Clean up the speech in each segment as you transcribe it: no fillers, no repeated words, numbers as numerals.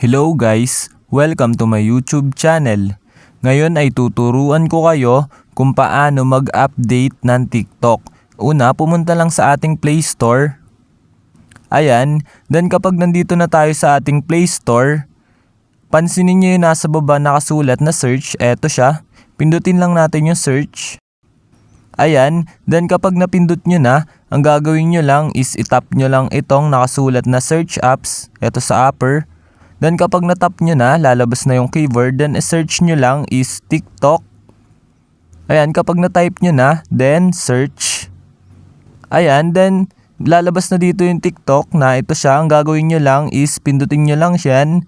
Hello guys! Welcome to my YouTube channel. Ngayon ay tuturuan ko kayo kung paano mag-update ng TikTok. Una, pumunta lang sa ating Play Store. Ayan, then kapag nandito na tayo sa ating Play Store, pansinin nyo yung nasa baba nakasulat na search, eto siya. Pindutin lang natin yung search. Ayan, then kapag napindot nyo na, ang gagawin nyo lang is itap nyo lang itong nakasulat na search apps, eto sa upper. Then kapag natap nyo na, lalabas na yung keyword, then search nyo lang is TikTok. Ayan, kapag na-type nyo na, then search. Ayan, then lalabas na dito yung TikTok na ito siya. Ang gagawin nyo lang is pindutin nyo lang siyan.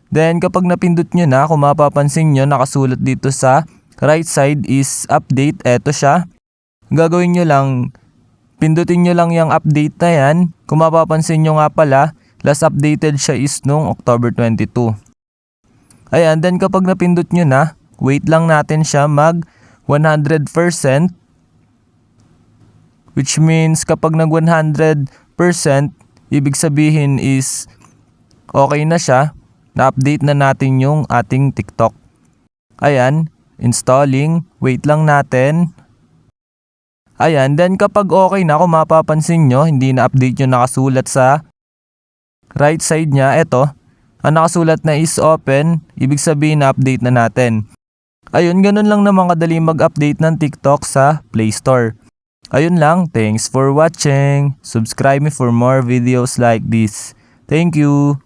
Then kapag napindot nyo na, kung mapapansin nyo, nakasulat dito sa right side is update, eto siya. Ang gagawin nyo lang, pindutin nyo lang yung update na yan. Kung mapapansin nyo nga pala, last updated siya is noong October 22. Ayan, then kapag napindot nyo na, wait lang natin siya mag 100%. Which means kapag nag 100%, ibig sabihin is okay na siya. Na-update na natin yung ating TikTok. Ayan, installing. Wait lang natin. Ayan, then kapag okay na, kung mapapansin nyo, hindi na-update yung nakasulat sa right side niya, eto. Ang nakasulat na is open, ibig sabihin na-update na natin. Ayun, ganun lang naman kadali mag-update ng TikTok sa Play Store. Ayun lang, thanks for watching. Subscribe me for more videos like this. Thank you.